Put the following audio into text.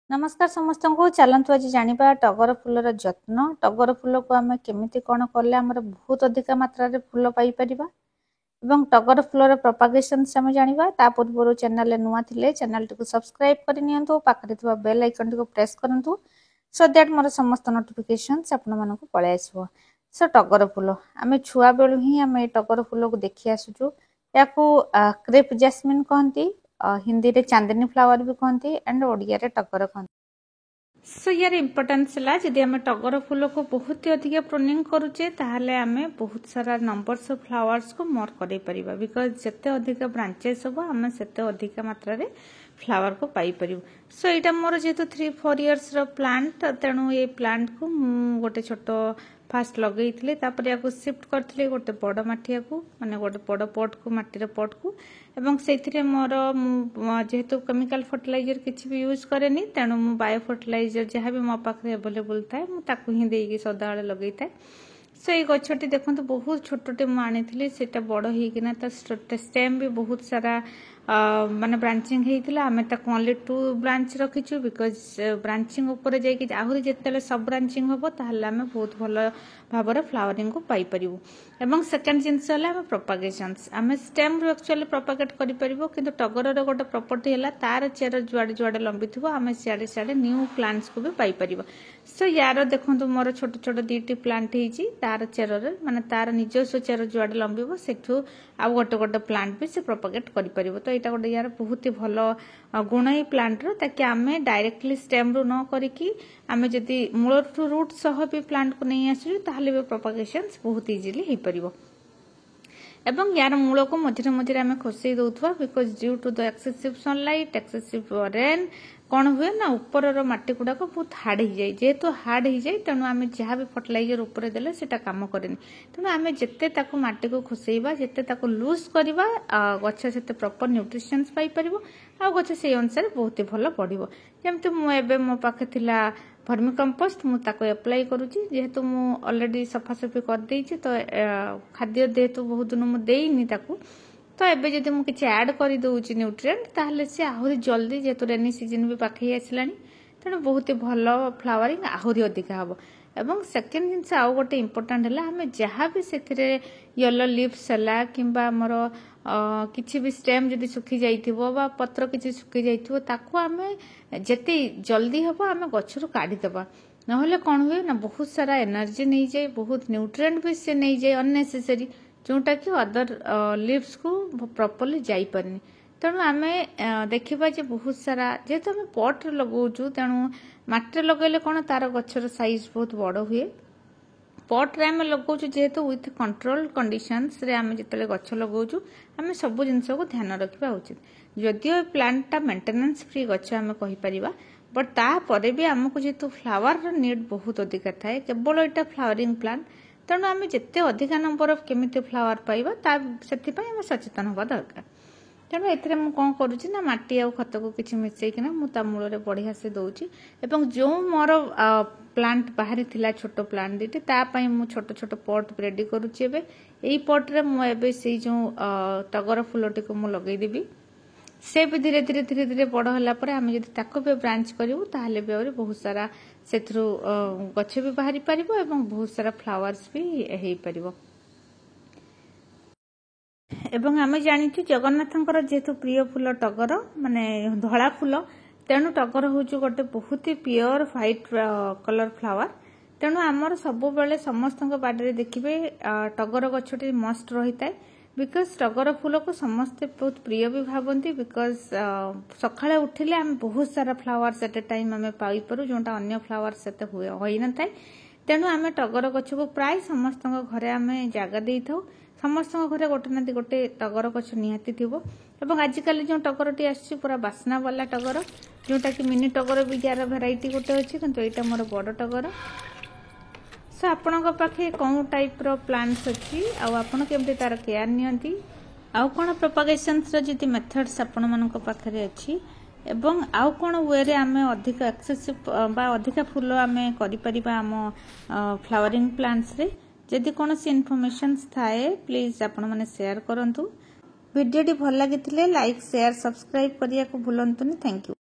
नमस्कार समस्त को चलतु आज जाना टगर फूलर जत्न टगर फूल को आम केमी कौन कले आम बहुत अधिक मात्रा फूल पाइपर एवं टगर फूलर प्रोपागेशन आम जाना ता पूर्व चैनल नुआ थे चैनल टी सब्सक्राइब करनी पाखे बेल आइकन टी प्रेस करूँ सो दैट मोर समस्त नोटिफिकेशन आपण पलि आसो। सो टगर फूल आम छुआ बेलू ही आम टगर फूल को देखी आसुचु या क्रेप जैस्मिन कहती हिंदी रे चांदनी फ्लावर भी कहती एंड ओडिया रे टगर कहती। सो यार इम्पोर्टेंस है जदि आम टगर फूल को बहुत ही अधिक प्रूनिंग करुचे ताहले आमे बहुत सारा नंबर्स ऑफ फ्लावर्स को मोर करें परिबा बिकॉज जिते अधिक ब्रांचेस हम आम सेते अधिक मात्रा रे फ्लावर को पाई परिबो। सो एटा मोर जेहेतु 3-4 इयर्स रो प्लांट तेणु ये प्लांट को गोटे छोट फास्ट लगे तापर या शिफ्ट करथिले गोटे बड़ माठिया को माने गोटे बड़ पॉट को माटीर पॉट को एवं से मोर जेहेतु केमिकल फर्टिलाइजर किसी भी यूज करेनी तेणु मु बायो फर्टिलाइजर जहाँ भी मो पाखे अवेलेबल थाए मुझे ही देकी सदाबले लगे थाए। सो ये गछटी देखो बहुत छोटे मुझे से बड़ होना स्टेम भी बहुत सारा माने ब्रांचिंग होता आम ओनली 2 ब्रांच रखीचु बिकज ब्रांचिंग उपर जाकि आहरी जिते सब ब्रांचिंग हम ताहले आम बहुत भल भाव फ्लावरिंग को पाई परिबु। एवं सेकेंड जिनस आम प्रोपागेशंस आम स्टेम रू एक्चुअली प्रोपागेट करि परिबो किंतु टगर गोटे प्रॉपर्टी है तार चेर जुआड़े जुआड़े लंबी थो आम सियाड़े सियाड़े न्यू प्लांट्स को भी पाई परिबो। सो यार देखो मोर छोट छोट 2टी प्लांट होती तार चेर माने तार निजस्व चेर जुआड़े लंबी सेठू आ गोटे गोटे प्लांट भी से प्रोपागेट करि परिबो। तो यहाँ गोटे यार बहुत ही भल गुण ही प्लांट रो ताकि आम डायरेक्टली स्टेम रू न करिकी आम जदि मूल टू रूट सह भी प्लांट को नहीं आसु ताहले भी प्रोपागेशन बहुत इजिली हो परिबो। एवं यार मूल को मझे मझे आम खोसई दौथुआ because due to the excessive sunlight excessive rain कौन हुए ना ऊपर माटी गुड़ाक बहुत हार्ड हो जाए जेहेतु हार्ड हो जाए तेणु आम जहाँ भी फर्टिलाइजर ऊपर देले सेटा काम करेनि तेणु आम जिते माटी को खोसईबा जिते लूज करवा गछ से प्रॉपर न्यूट्रिशंस पाई परिबो आ गछ से अनुसार बहुत ही भल बढ़िबो। जेमति मु मो पाखे थिला भर्मी कंपोस्ट मुझे एप्लाई करुच्ची जेहेतु मु ऑलरेडी सफासफी कर देइछि तो खाद्य जेहेतु बहुत दिन मुझे देनी तो एबे जदि मु किछि ऐड करि दउछि न्यूट्रिएंट ताहले से आहुरी जल्दी जेहेतु रेनी सीजन भी पाखे आसलानी तेणु बहुत ही भल फ्लावरिंग आहुरी अधिक हम। एवं सेकेंड जिनस आउ गोटे इम्पोर्टाट है आम जहाँ भी से येलो लीव्स है किंबा आमर किसी भी स्टेम जदि सुखी जाइथिबो बा पत्र किछि सुखी जाइथिबो ताकू आम जेते जल्दी हम आम गछरु काढीदेबा नहले कौन हुए ना बहुत सारा एनर्जी नहीं जाए बहुत न्यूट्रिएंट भी से नहीं जाए अननेसेसरी जोटा कि अदर लिव्स को प्रॉपर्ली जाई परनी। तेणु आम देखा जे बहुत सारा जेहेतु आम पट लगाऊँ तेणु माटी लगेले कौन तार गछर साइज बहुत बड़ हुए पट रे आम लगाऊँ जेहेतु विथ कंट्रोल कंडीशंस रे आम जिते गछ लगाऊँ आम सब जिनस को ध्यान रखा उचित जदियो प्लांटा मेंटेनेंस फ्री गछ आम कहीपर बट तापर भी आमको जेहेतु फ्लावर नीड बहुत अधिक थाए केवल यहाँ फ्लावरिंग प्लांट तेणु आम जिते अधिक नंबर ऑफ केमिति फ्लावर पाइबा से सचेतन हवा दरकार। तेणु एथिरे मु कौन करुच्ची ना माटी आ खत को किसी मिसेकिना मु ता मूल बढ़िया से दउची एवं जो मोर प्लांट बाहरी थिला छोट प्लांट दीटी तापाई मु छोट छोट पॉट रेडी करुच्ची एबे एई पॉट रे मु एबे से जो टगर फूलटी को मु लगई देबी से भी धीरे धीरे धीरे धीरे बड़ होला परे आम जदि ताको भी ब्रांच करिवु ताहले भी और बहुत सारा सेथरु गछ भी बाहरी परिबो एवं बहुत सारा फ्लावर्स भी हेई परिबो। एवं आम जानिछु जगन्नाथंकर जेहेतु प्रिय फूल टगर माने धला फूल तेणु टगर होउछु गोटे बहुत ही प्योर व्हाइट कलर फ्लावर तेणु आमर सब बेले समस्त बाड़ी देखिए टगर गछटी मस्ट रही है बिकज टगर फूल को समस्ते बहुत प्रिय भी भावती बिकज सकाଳେ उठिले आम बहुत सारा फ्लावर्स एट ए टाइम आम पाइपर जोटा अन्य फ्लावर्स से होई न थाए तेणु आम टगर गछ को प्राय समस्त घरे आम जगह दे था समस्त घरे गोटे ना गोटे टगर गछ निहाती थो एवं आजिकल जो टगरटी आसी पूरा बास्ना वाला टगर जोटा कि मिनी टगर भी यार भेराइटी गोटे अच्छी किंतु यहाँ मोर बड़ टगर। सो आपण पाखे कौन टाइप रो प्लांट्स अच्छी आपण केमती तार केयर नियंती आउ कौन प्रोपागेशन जी मेथड्स आपण मान पाखे अच्छी एवं आउ कौन वे रे आम अधिक एक्सेसिव बा अधिक फूल आम करें फ्लावरिंग प्लांट्स रे जदि कौन सी इनफॉरमेशन थाए प्लीज आपण मैंने शेयर करूँ वीडियो भल लगी लाइक शेयर सब्सक्राइब करने को भूलुनी। Thank you.